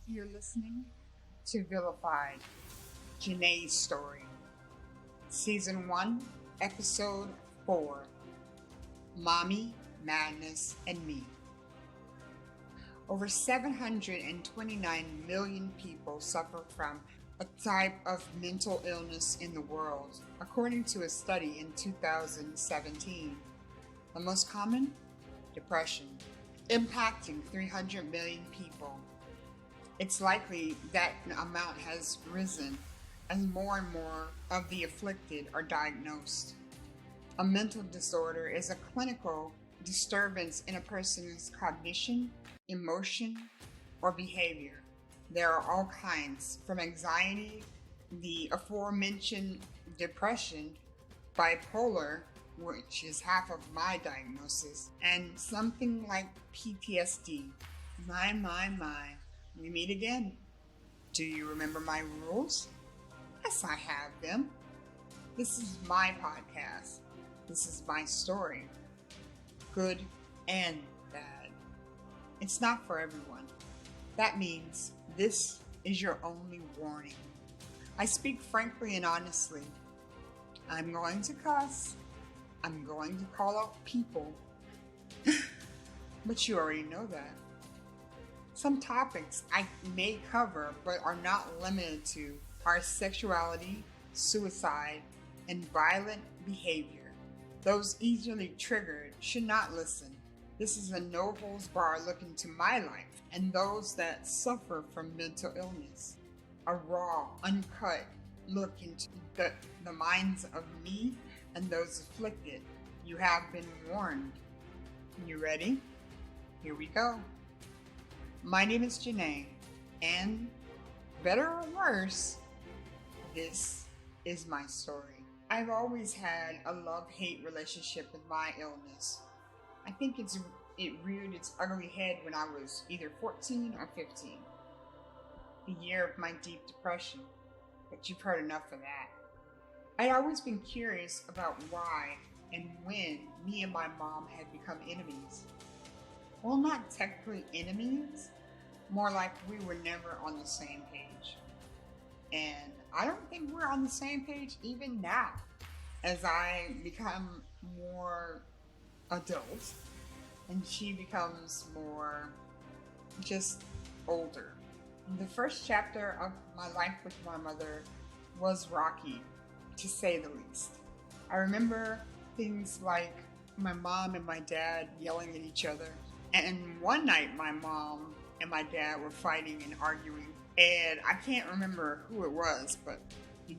You're listening to Vilified, Janae's Story, Season 1, Episode 4, Mommy, Madness, and Me. Over 729 million people suffer from a type of mental illness in the world, according to a study in 2017. The most common? Depression, impacting 300 million people. It's likely that amount has risen as more and more of the afflicted are diagnosed. A mental disorder is a clinical disturbance in a person's cognition, emotion, or behavior. There are all kinds, from anxiety, the aforementioned depression, bipolar, which is half of my diagnosis, and something like PTSD. My. We meet again. Do you remember my rules? Yes, I have them. This is my podcast. This is my story. Good and bad. It's not for everyone. That means this is your only warning. I speak frankly and honestly. I'm going to cuss. I'm going to call out people. But you already know that. Some topics I may cover but are not limited to are sexuality, suicide, and violent behavior. Those easily triggered should not listen. This is a no-holds-barred look into my life and those that suffer from mental illness. A raw, uncut look into the minds of me and those afflicted. You have been warned. You ready? Here we go. My name is Janae, and better or worse, this is my story. I've always had a love-hate relationship with my illness. I think it reared its ugly head when I was either 14 or 15, the year of my deep depression, but you've heard enough of that. I'd always been curious about why and when me and my mom had become enemies. Well, not technically enemies, more like we were never on the same page. And I don't think we're on the same page even now, as I become more adult and she becomes more just older. The first chapter of my life with my mother was rocky, to say the least. I remember things like my mom and my dad yelling at each other. And one night my mom and my dad were fighting and arguing, and I can't remember who it was, but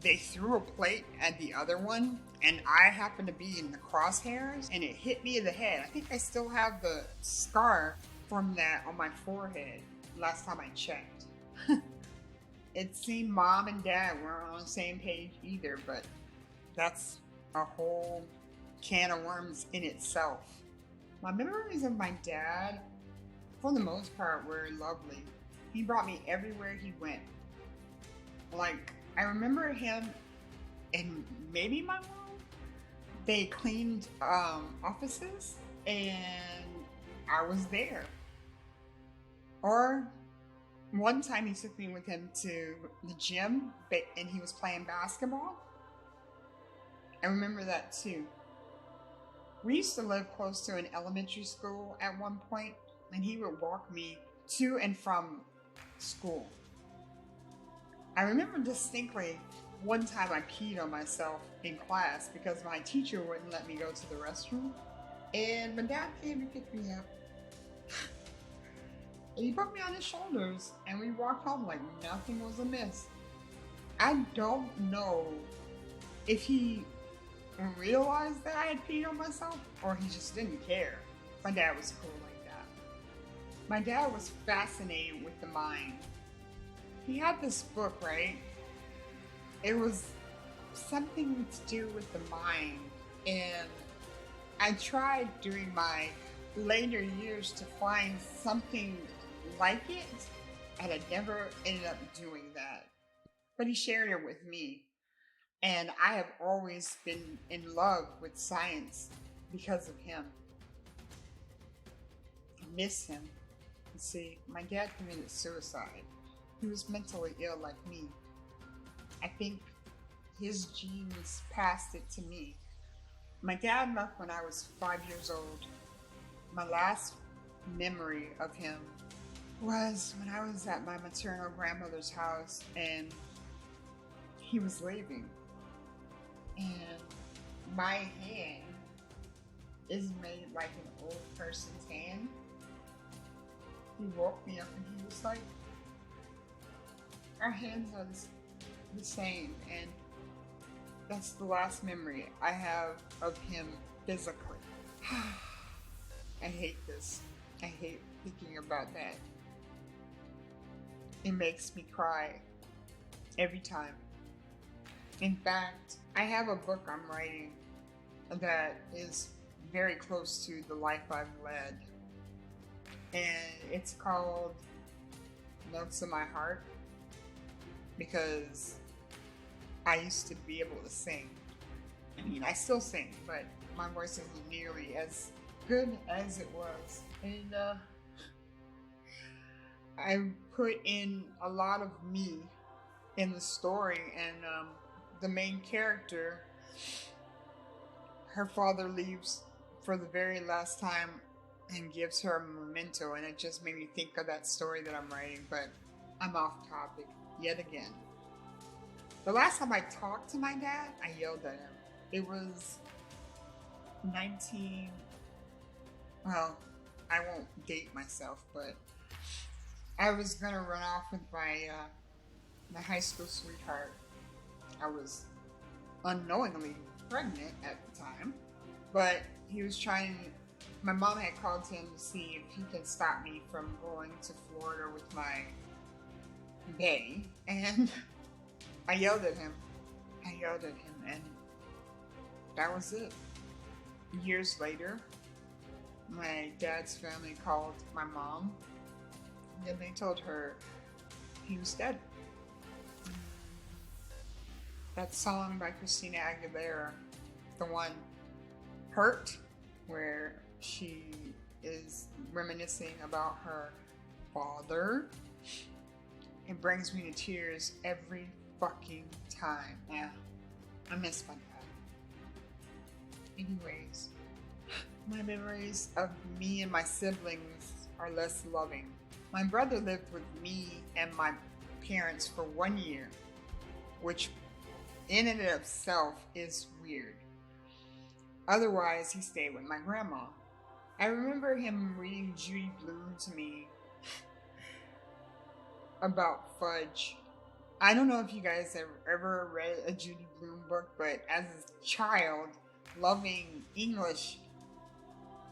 they threw a plate at the other one, and I happened to be in the crosshairs, and it hit me in the head. I think I still have the scar from that on my forehead last time I checked. It seemed mom and dad weren't on the same page either, but that's a whole can of worms in itself. My memories of my dad, for the most part, were lovely. He brought me everywhere he went. Like, I remember him and maybe my mom, they cleaned offices and I was there. Or one time he took me with him to the gym and he was playing basketball. I remember that too. We used to live close to an elementary school at one point, and he would walk me to and from school. I remember distinctly one time I peed on myself in class because my teacher wouldn't let me go to the restroom, and my dad came and picked me up. And he put me on his shoulders, and we walked home like nothing was amiss. I don't know if he realized that I had peed on myself, or he just didn't care. My dad was cool like that. My dad was fascinated with the mind. He had this book, right? It was something to do with the mind, and I tried during my later years to find something like it, and I never ended up doing that. But he shared it with me. And I have always been in love with science because of him. I miss him. See, my dad committed suicide He was mentally ill like me. I think his genes passed it to me. My dad left when I was 5 years old. My last memory of him was when I was at my maternal grandmother's house and he was leaving. And my hand is made like an old person's hand. He woke me up and he was like, our hands are the same. And that's the last memory I have of him physically. I hate this. I hate thinking about that. It makes me cry every time. In fact, I have a book I'm writing that is very close to the life I've led. And it's called Notes in My Heart, because I used to be able to sing. I mean, I still sing, but my voice isn't nearly as good as it was. And I put in a lot of me in the story, and the main character, her father leaves for the very last time and gives her a memento, and it just made me think of that story that I'm writing, but I'm off topic yet again. The last time I talked to my dad, I yelled at him. It was well, I won't date myself, but I was gonna run off with my high school sweetheart. I was unknowingly pregnant at the time, but he was my mom had called him to see if he could stop me from going to Florida with my bae, and I yelled at him, and that was it. Years later, my dad's family called my mom, and they told her he was dead. That song by Christina Aguilera, the one Hurt, where she is reminiscing about her father, it brings me to tears every fucking time. Yeah, I miss my dad. Anyways, my memories of me and my siblings are less loving. My brother lived with me and my parents for 1 year, which in and of itself is weird. Otherwise, he stayed with my grandma. I remember him reading Judy Blume to me about fudge. I don't know if you guys have ever read a Judy Blume book, but as a child, loving English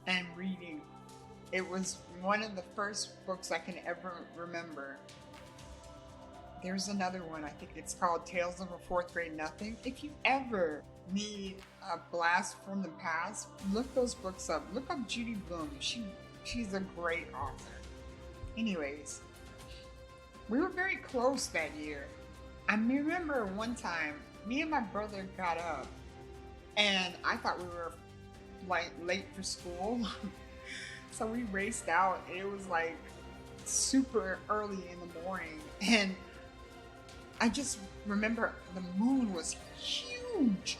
and reading, it was one of the first books I can ever remember. There's another one, I think it's called Tales of a Fourth Grade Nothing. If you ever need a blast from the past, look those books up. Look up Judy Blume. She's a great author. Anyways, we were very close that year. I remember one time, me and my brother got up, and I thought we were like late for school. So we raced out. It was like super early in the morning, and I just remember the moon was huge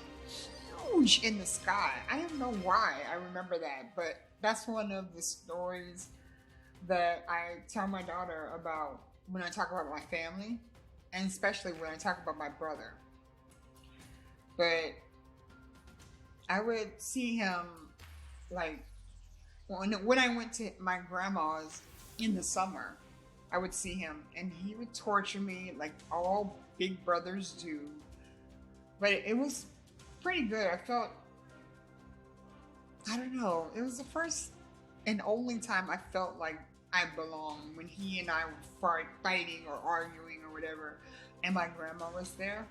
in the sky. I don't know why I remember that, but that's one of the stories that I tell my daughter about when I talk about my family, and especially when I talk about my brother. But I would see him like when I went to my grandma's in the summer. I would see him, and he would torture me like all big brothers do. But it was pretty good. I don't know, it was the first and only time I felt like I belonged, when he and I were fighting or arguing or whatever, and my grandma was there.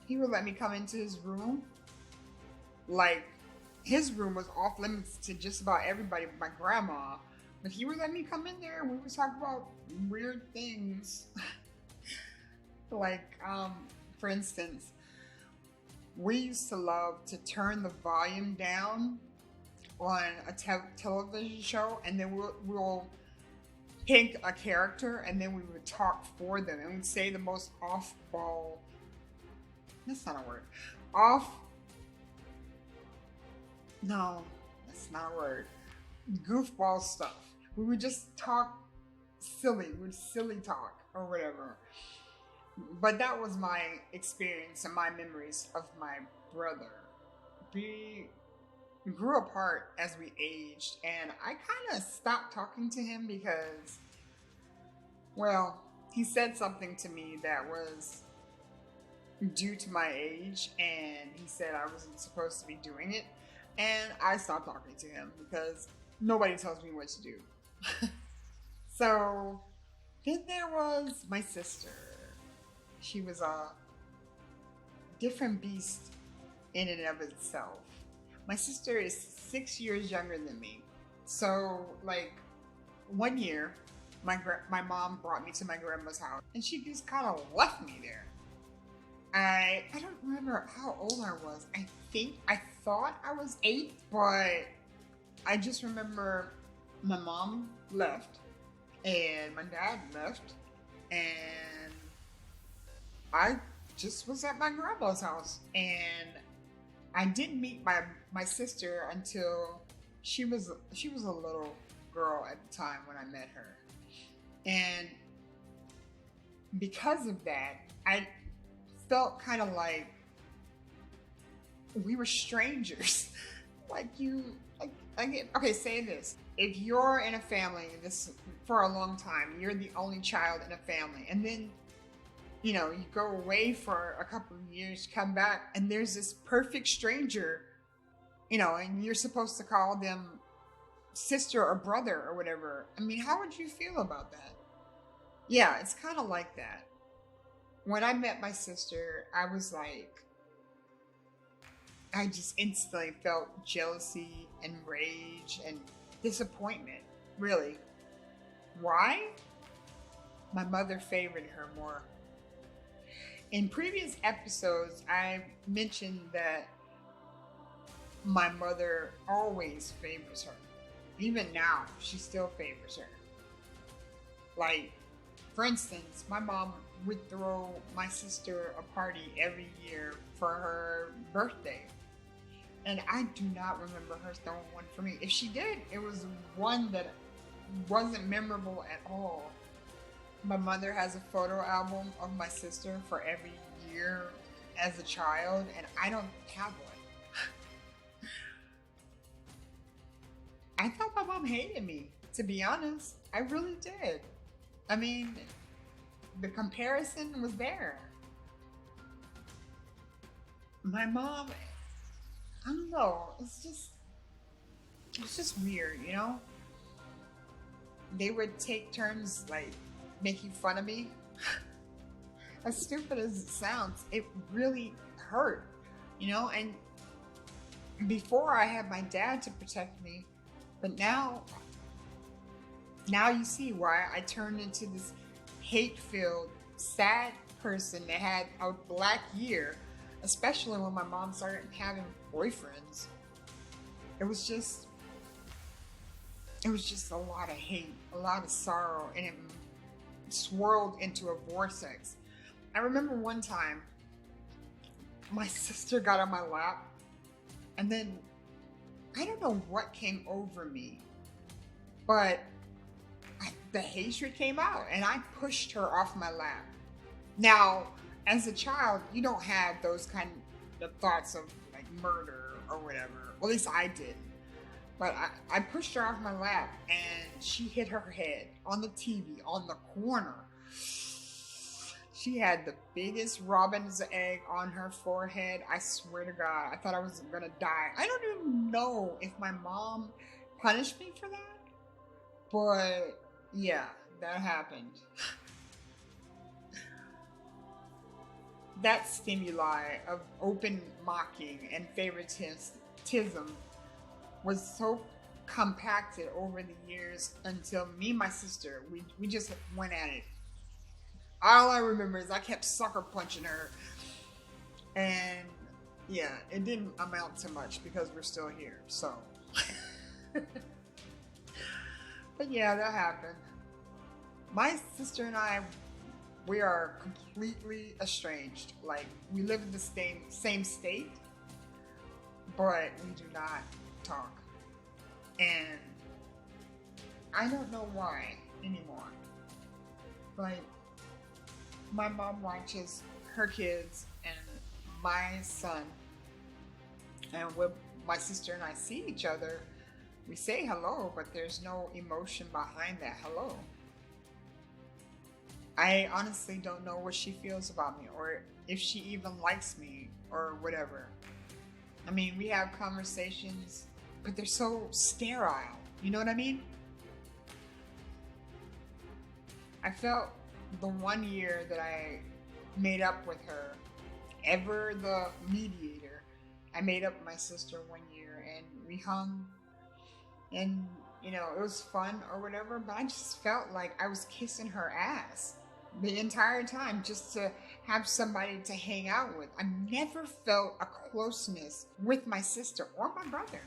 He would let me come into his room. Like, his room was off limits to just about everybody but my grandma. But he would let me come in there and we would talk about weird things. Like, for instance, we used to love to turn the volume down on a television show, and then we'll pick a character, and then we would talk for them, and we'd say the most off-ball. That's not a word. Off. No, that's not a word. Goofball stuff. We would just talk silly. We'd silly talk or whatever. But that was my experience and my memories of my brother. We grew apart as we aged, and I kind of stopped talking to him because, well, he said something to me that was due to my age, and he said I wasn't supposed to be doing it, and I stopped talking to him because nobody tells me what to do. So then there was my sister. She was a different beast in and of itself. My sister is 6 years younger than me. So, like, one year, my mom brought me to my grandma's house, and she just kind of left me there. I don't remember how old I was. I thought I was 8, but I just remember my mom left, and my dad left, and I just was at my grandma's house, and I didn't meet my sister until she was a little girl at the time when I met her. And because of that, I felt kind of like we were strangers. Okay, say this. If you're in a family for a long time, you're the only child in a family, and then you go away for a couple of years, come back, and there's this perfect stranger, and you're supposed to call them sister or brother or whatever. I mean, how would you feel about that? Yeah, it's kind of like that. When I met my sister, I was like, I just instantly felt jealousy and rage and disappointment, really. Why? My mother favored her more. In previous episodes, I mentioned that my mother always favors her. Even now, she still favors her. Like, for instance, my mom would throw my sister a party every year for her birthday. And I do not remember her throwing one for me. If she did, it was one that wasn't memorable at all. My mother has a photo album of my sister for every year as a child, and I don't have one. I thought my mom hated me, to be honest. I really did. I mean, the comparison was there. My mom, I don't know, it's just weird, They would take turns, like, making fun of me. As stupid as it sounds, it really hurt, and before I had my dad to protect me, but now you see why I turned into this hate-filled, sad person that had a black year, especially when my mom started having boyfriends. It was just a lot of hate, a lot of sorrow, and it swirled into a vortex. I remember one time my sister got on my lap, and then I don't know what came over me, but the hatred came out, and I pushed her off my lap. Now, as a child, you don't have those kind of thoughts of like murder or whatever. Well, at least I didn't. But I pushed her off my lap, and she hit her head on the TV on the corner. She had the biggest robin's egg on her forehead. I swear to God, I thought I was gonna die. I don't even know if my mom punished me for that, but yeah, that happened. That stimuli of open mocking and favoritism was so compacted over the years until me and my sister, we just went at it. All I remember is I kept sucker punching her, and yeah, it didn't amount to much because we're still here, so But yeah, that happened. My sister and I, we are completely estranged. Like we live in the same state, but we do not talk. And I don't know why anymore. Like my mom watches her kids and my son, and when my sister and I see each other, we say hello, but there's no emotion behind that hello. I honestly don't know what she feels about me or if she even likes me or whatever. I mean, we have conversations, but they're so sterile. You know what I mean? I felt the 1 year that I made up with her, ever the mediator, I made up with my sister 1 year and we hung and it was fun or whatever, but I just felt like I was kissing her ass the entire time just to have somebody to hang out with. I never felt a closeness with my sister or my brother.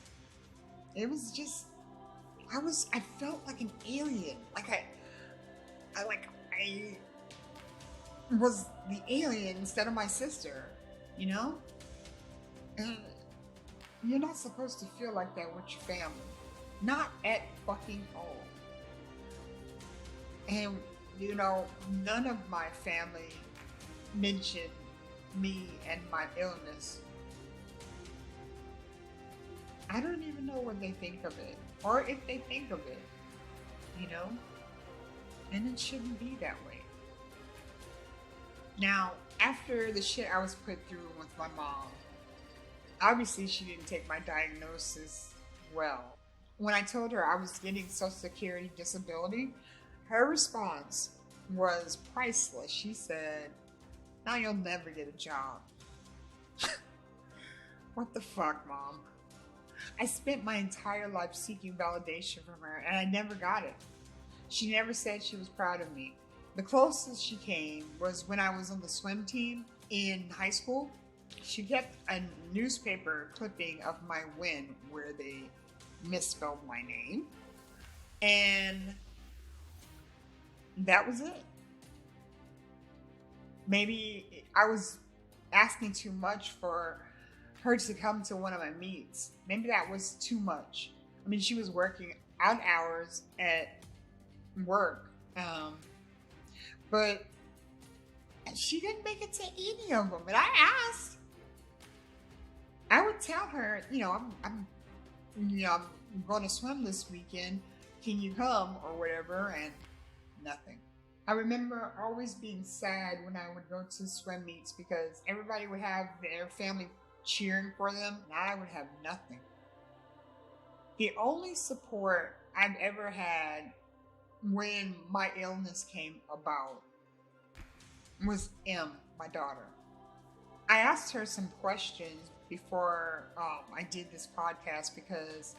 It was just I felt like an alien. I was the alien instead of my sister, you know? And you're not supposed to feel like that with your family. Not at fucking all. And none of my family mentioned me and my illness. I don't even know what they think of it, or if they think of it, you know? And it shouldn't be that way. Now, after the shit I was put through with my mom, obviously she didn't take my diagnosis well. When I told her I was getting Social Security disability, her response was priceless. She said, "Now you'll never get a job." What the fuck, Mom? I spent my entire life seeking validation from her and I never got it. She never said she was proud of me. The closest she came was when I was on the swim team in high school. She kept a newspaper clipping of my win where they misspelled my name. And that was it. Maybe I was asking too much for her to come to one of my meets. Maybe that was too much. I mean, she was working odd hours at work, but she didn't make it to any of them. And I asked. I would tell her, I'm going to swim this weekend. Can you come or whatever? And nothing. I remember always being sad when I would go to swim meets because everybody would have their family cheering for them, and I would have nothing. The only support I've ever had when my illness came about was my daughter. I asked her some questions before I did this podcast because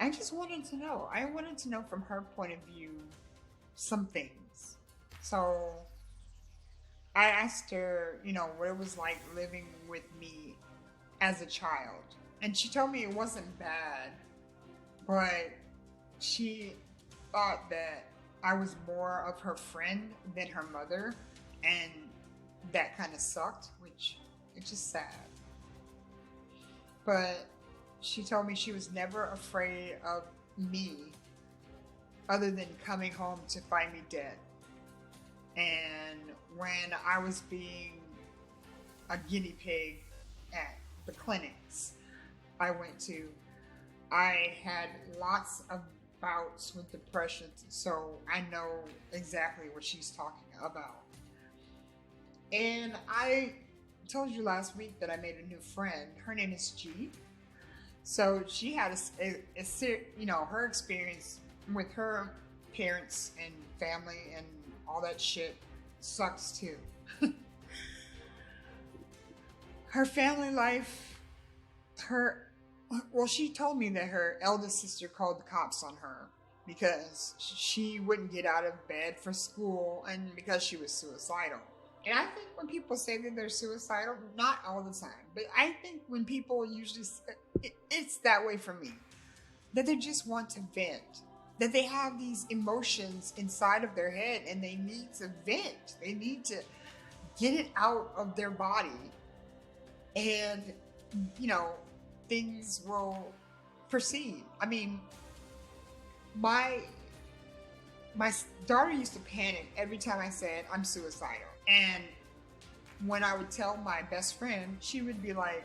I just wanted to know. I wanted to know from her point of view some things. So I asked her, what it was like living with me as a child. And she told me it wasn't bad, but she thought that I was more of her friend than her mother. And that kind of sucked, which it's just sad. But she told me she was never afraid of me other than coming home to find me dead. And when I was being a guinea pig at the clinics I went to, I had lots of bouts with depression, so I know exactly what she's talking about. And I told you last week that I made a new friend. Her name is G. So she had her experience with her parents and family and all that shit sucks too. Her family life, she told me that her eldest sister called the cops on her because she wouldn't get out of bed for school and because she was suicidal. And I think when people say that they're suicidal, not all the time, but I think when people usually, it's that way for me. that they just want to vent, that they have these emotions inside of their head and they need to vent. They need to get it out of their body, and, you know, things will proceed. I mean, my my daughter used to panic every time I said I'm suicidal. And when I would tell my best friend, she would be like,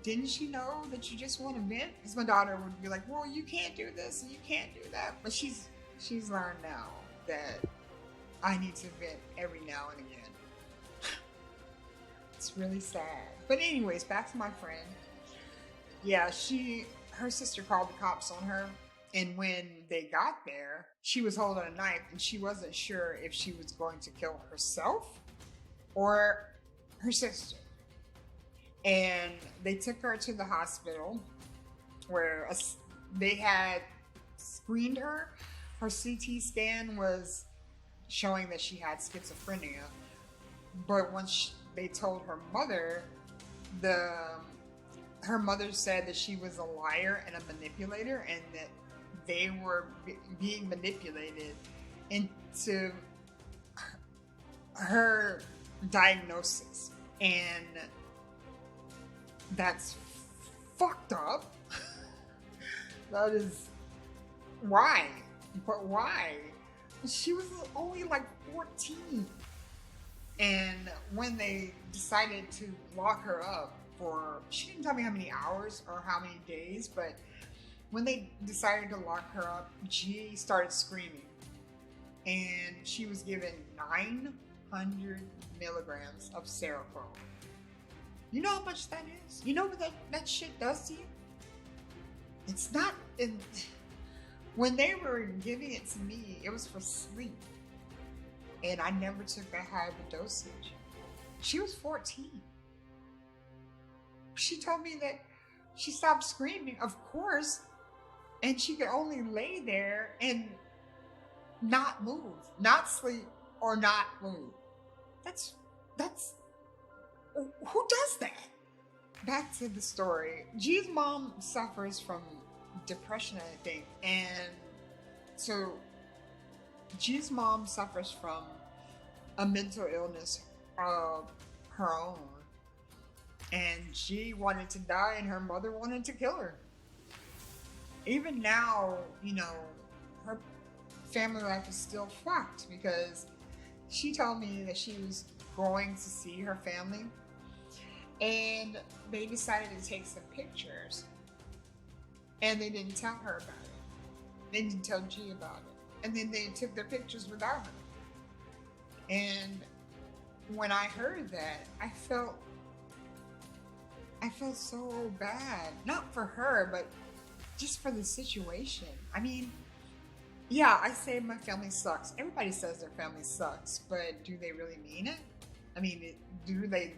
didn't you know that you just want to vent? Because my daughter would be like, well, you can't do this and you can't do that. But she's learned now that I need to vent every now and again. It's really sad. But anyways, back to my friend. Yeah, her sister called the cops on her. And when they got there, she was holding a knife and she wasn't sure if she was going to kill herself or her sister. And they took her to the hospital where they had screened her. Her CT scan was showing that she had schizophrenia. But once they told her mother, her mother said that she was a liar and a manipulator, and that they were being manipulated into her diagnosis. And that's fucked up. That is why. But why? She was only like 14. And when they decided to lock her up for, she didn't tell me how many hours or how many days, but when they decided to lock her up, G started screaming. And she was given 900 milligrams of Seroquel. You know how much that is? You know what that shit does to you? It's not in. When they were giving it to me, it was for sleep. And I never took that high of a dosage. She was 14. She told me that she stopped screaming, of course, and she could only lay there and not move, not sleep, or not move. That's who does that? Back to the story. G's mom suffers from depression, I think, and so G's mom suffers from a mental illness of her own, and G wanted to die, and her mother wanted to kill her. Even now, you know, her family life is still fucked because she told me that she was going to see her family and they decided to take some pictures and they didn't tell her about it. They didn't tell G about it. And then they took their pictures without her. And when I heard that, I felt so bad. Not for her, but just for the situation. I mean, yeah, I say my family sucks. Everybody says their family sucks, but do they really mean it? I mean, do they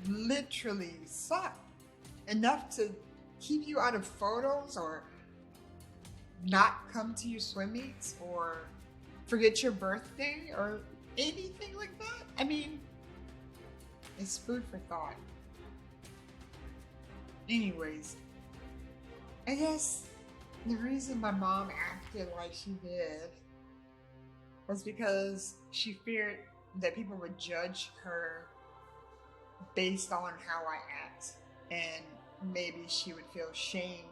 literally suck enough to keep you out of photos or not come to your swim meets or forget your birthday or anything like that? I mean, it's food for thought. Anyways, I guess the reason my mom acted like she did was because she feared that people would judge her based on how I act, and maybe she would feel shame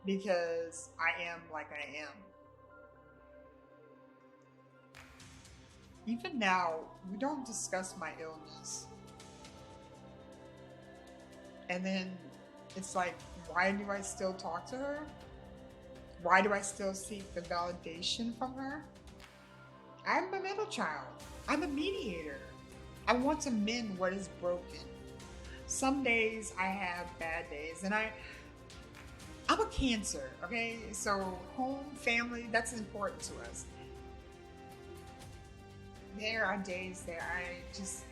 because I am like I am. Even now, we don't discuss my illness. And then it's like, why do I still talk to her? Why do I still seek the validation from her? I'm a middle child. I'm a mediator. I want to mend what is broken. Some days I have bad days, and I'm a Cancer, okay? So home, family, that's important to us. There are days that it's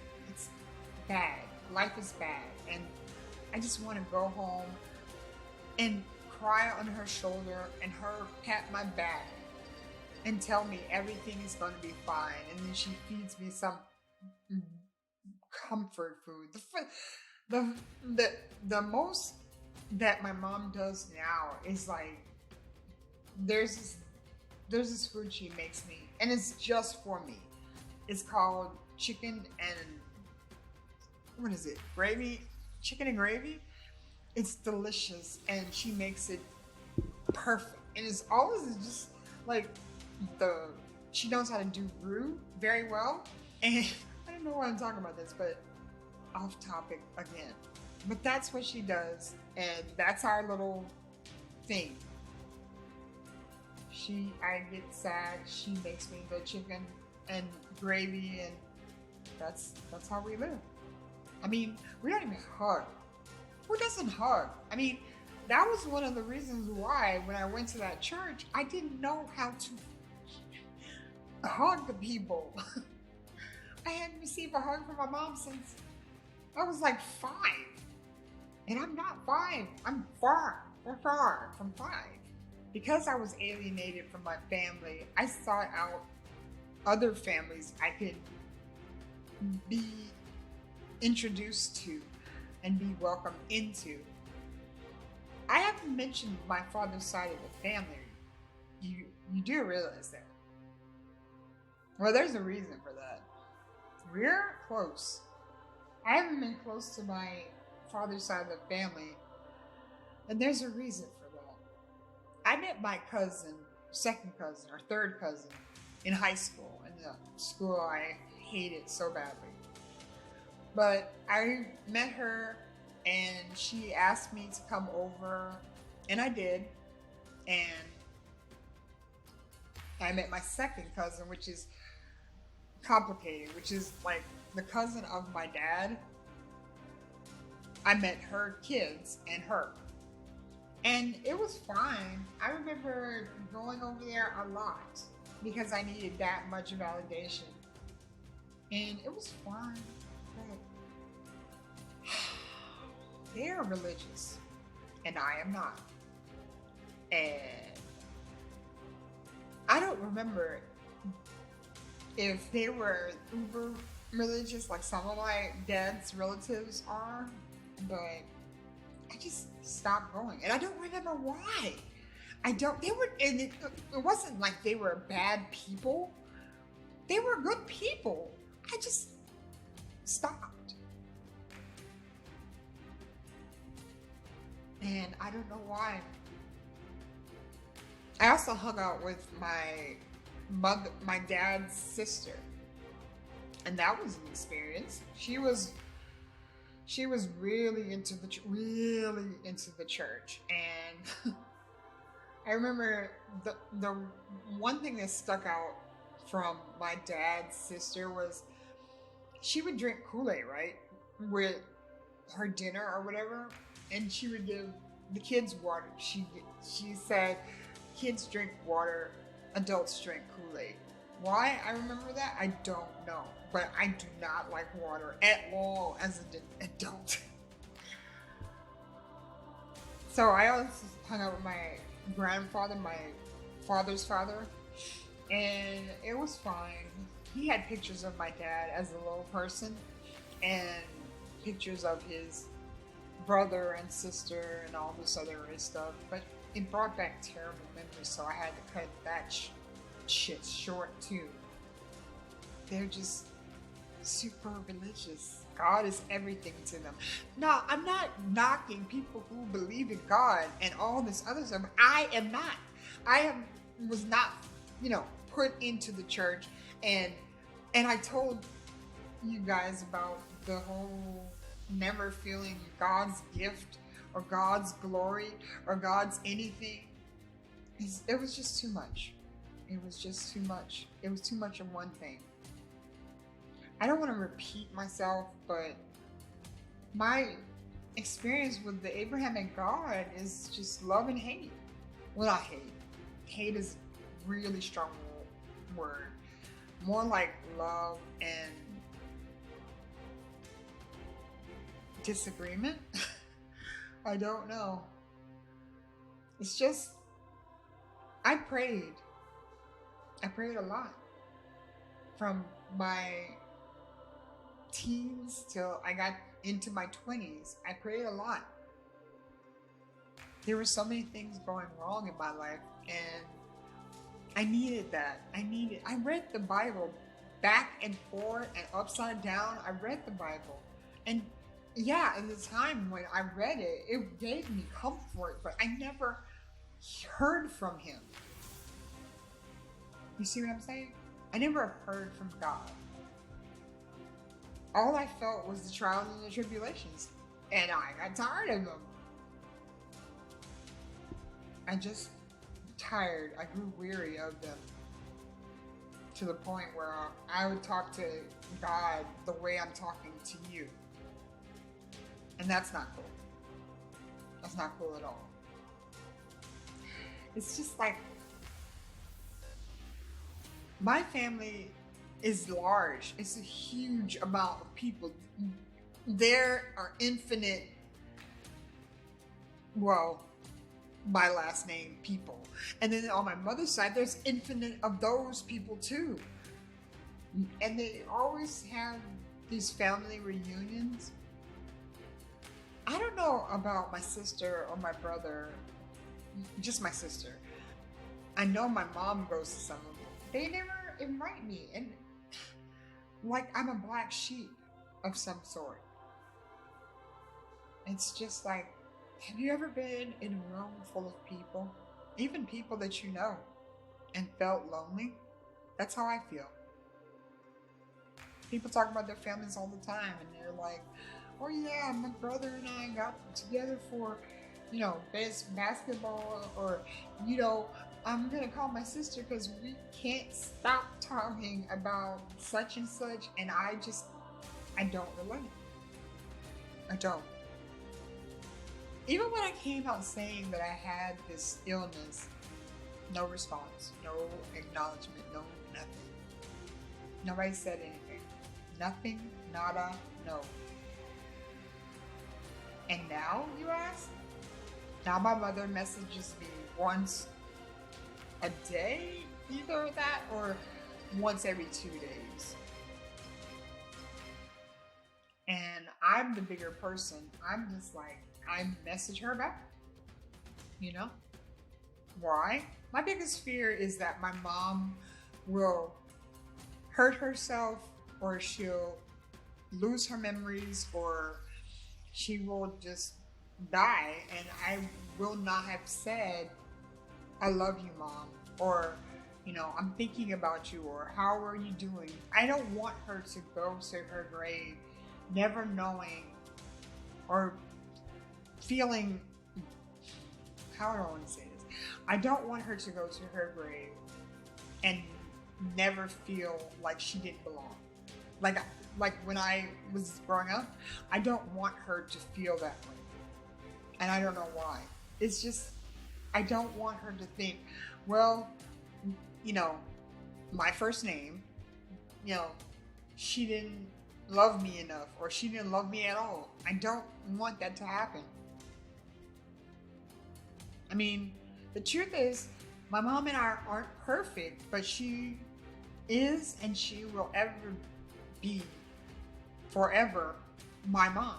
bad. Life is bad, and I just want to go home and cry on her shoulder and her pat my back and tell me everything is going to be fine. And then she feeds me some comfort food. The most that my mom does now is like there's this there's this food she makes me, and it's just for me. It's called chicken and what is it? Gravy? Chicken and gravy? It's delicious, and she makes it perfect. And it's always just like the she knows how to do roux very well. And I don't know why I'm talking about this, but off topic again. But that's what she does, and that's our little thing. I get sad. She makes me the chicken and gravy, and that's how we live. I mean, we don't even hug. Who doesn't hug? I mean, that was one of the reasons why when I went to that church, I didn't know how to hug the people. I hadn't received a hug from my mom since I was like 5. And I'm not 5. I'm far from 5. Because I was alienated from my family, I sought out other families I could be introduced to and be welcomed into. I haven't mentioned my father's side of the family. You do realize that. Well, there's a reason for that. We're close. I haven't been close to my father's side of the family, and there's a reason for that. I met my cousin, second cousin, or third cousin in high school, in the school I hated so badly. But I met her, and she asked me to come over, and I did. And I met my second cousin, which is complicated, which is like the cousin of my dad. I met her kids and her. And it was fine. I remember going over there a lot because I needed that much validation. And it was fine. But they are religious, and I am not. And I don't remember if they were uber religious like some of my dad's relatives are, but I just stopped going, and I don't remember why. I don't. They were, and it wasn't like they were bad people. They were good people. I just stopped, and I don't know why. I also hung out with my dad's sister, and that was an experience. She was really into the church, and I remember the one thing that stuck out from my dad's sister was she would drink Kool-Aid, right, with her dinner or whatever, and she would give the kids water. She said, "Kids drink water, adults drink Kool-Aid." Why I remember that, I don't know. But I do not like water at all as an adult. So I also hung out with my grandfather, my father's father, and it was fine. He had pictures of my dad as a little person and pictures of his brother and sister and all this other stuff, but it brought back terrible memories, so I had to cut that shit short too. They're just super religious. God is everything to them. No, I'm not knocking people who believe in God and all this other stuff. I am not. Was not, put into the church, and I told you guys about the whole never feeling God's gift or God's glory or God's anything. It was just too much. It was just too much. It was too much of one thing. I don't want to repeat myself, but my experience with the Abrahamic God is just love and hate. Well, not hate. Hate is a really strong word. More like love and disagreement. I don't know. It's just, I prayed. I prayed a lot. From my teens till I got into my 20s, I prayed a lot. There were so many things going wrong in my life, and I needed that. I read the Bible back and forth and upside down. I read the Bible. And yeah, at the time when I read it, it gave me comfort, but I never heard from him. You see what I'm saying? I never heard from God. All I felt was the trials and the tribulations, and I got tired of them. I just tired. I grew weary of them to the point where I would talk to God the way I'm talking to you. And that's not cool. That's not cool at all. It's just like my family is large. It's a huge amount of people. There are infinite, well, my last name people. And then on my mother's side, there's infinite of those people too. And they always have these family reunions. I don't know about my sister or my brother, just my sister. I know my mom goes to some of them. They never invite me. And like I'm a black sheep of some sort. It's just like, have you ever been in a room full of people, even people that you know, and felt lonely? That's how I feel. People talk about their families all the time, and they're like, oh yeah, my brother and I got together for, basketball, or, I'm gonna call my sister because we can't stop talking about such and such, and I don't relate. I don't. Even when I came out saying that I had this illness, no response, no acknowledgement, no nothing. Nobody said anything. Nothing, nada, no. And now, you ask? Now my mother messages me once a day, either that or once every 2 days. And I'm the bigger person. I'm just like, I message her back. Why? My biggest fear is that my mom will hurt herself, or she'll lose her memories, or she will just die, and I will not have said, I love you, Mom, or, I'm thinking about you, or how are you doing? I don't want her to go to her grave never knowing or feeling, how do I want to say this? I don't want her to go to her grave and never feel like she didn't belong. Like when I was growing up, I don't want her to feel that way. And I don't know why. It's just, I don't want her to think, well, my first name, she didn't love me enough, or she didn't love me at all. I don't want that to happen. I mean, the truth is, my mom and I aren't perfect, but she is, and she will ever be forever my mom.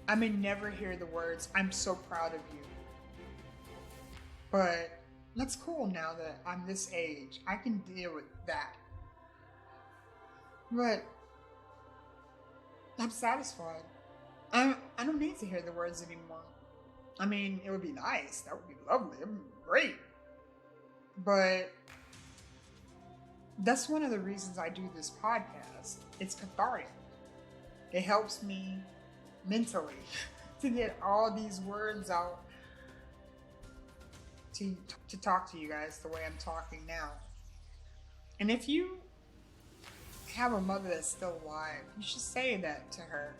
I may never hear the words, I'm so proud of you. But that's cool now that I'm this age. I can deal with that. But I'm satisfied. I don't need to hear the words anymore. I mean, it would be nice. That would be lovely. It would be great. But that's one of the reasons I do this podcast. It's cathartic. It helps me mentally to get all these words out to talk to you guys the way I'm talking now. And if you have a mother that's still alive, you should say that to her.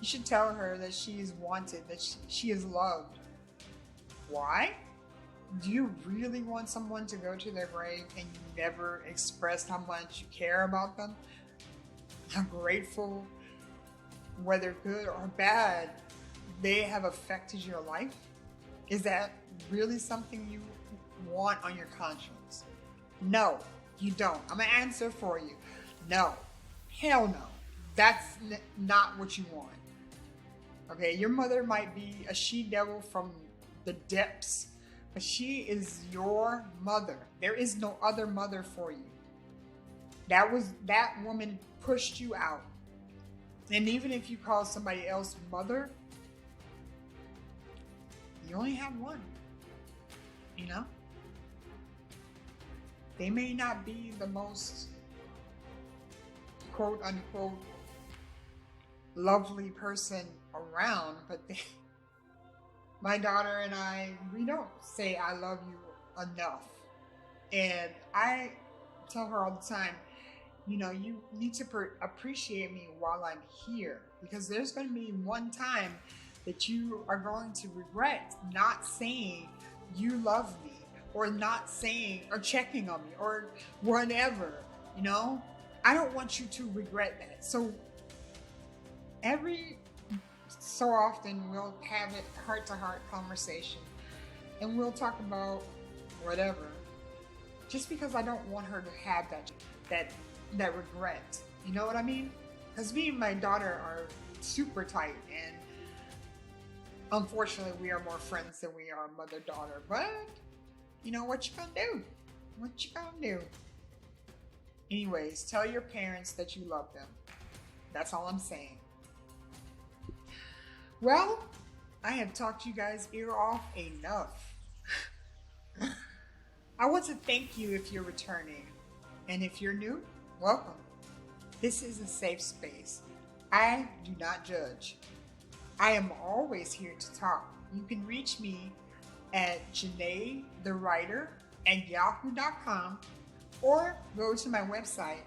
You should tell her that she is wanted, that she is loved. Why? Do you really want someone to go to their grave and you never expressed how much you care about them? How grateful, whether good or bad, they have affected your life? Is that really something you want on your conscience? No, you don't. I'm going to answer for you. No. Hell no. That's not what you want. Okay, your mother might be a she-devil from the depths, but she is your mother. There is no other mother for you. That woman pushed you out. And even if you call somebody else mother, you only have one. You know? They may not be the most quote unquote lovely person around, but my daughter and I, we don't say I love you enough. And I tell her all the time, you know, you need to appreciate me while I'm here, because there's going to be one time that you are going to regret not saying you love me, or not saying or checking on me or whatever, you know? I don't want you to regret that. So every so often we'll have a heart-to-heart conversation and we'll talk about whatever, just because I don't want her to have that regret. You know what I mean? Because me and my daughter are super tight, and unfortunately we are more friends than we are mother-daughter. But you know what you gonna do? What you gonna do? Anyways, tell your parents that you love them. That's all I'm saying. Well, I have talked you guys' ear off enough. I want to thank you if you're returning. And if you're new, welcome. This is a safe space. I do not judge. I am always here to talk. You can reach me at Janae the Writer at yahoo.com, or go to my website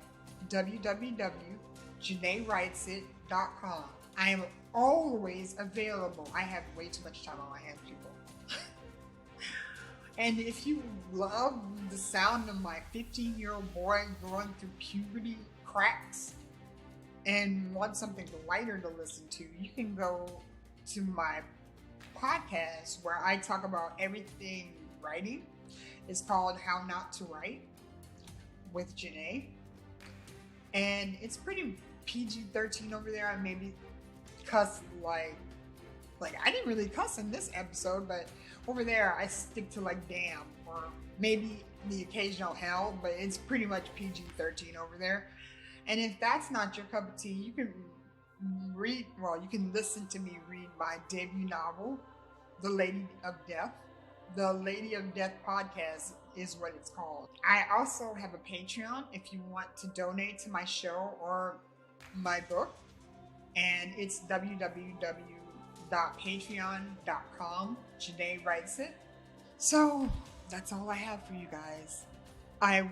www.janaewriteit.com. I am always available. I have way too much time on my hands, people. And if you love the sound of my 15-year-old boy going through puberty cracks and want something lighter to listen to, you can go to my podcast where I talk about everything writing. It's called How Not to Write with Janae. And it's pretty PG-13 over there. I maybe cuss like I didn't really cuss in this episode, but over there I stick to like damn, or maybe the occasional hell, but it's pretty much PG-13 over there. And if that's not your cup of tea, you can you can listen to me read my debut novel, The Lady of Death. The Lady of Death podcast is what it's called. I also have a Patreon if you want to donate to my show or my book, and it's www.patreon.com. Janae Writes It. So that's all I have for you guys. I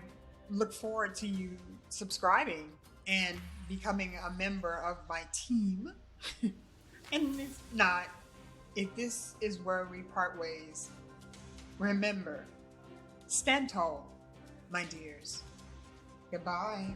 look forward to you subscribing and becoming a member of my team. And if not, if this is where we part ways, remember, stand tall, my dears. Goodbye.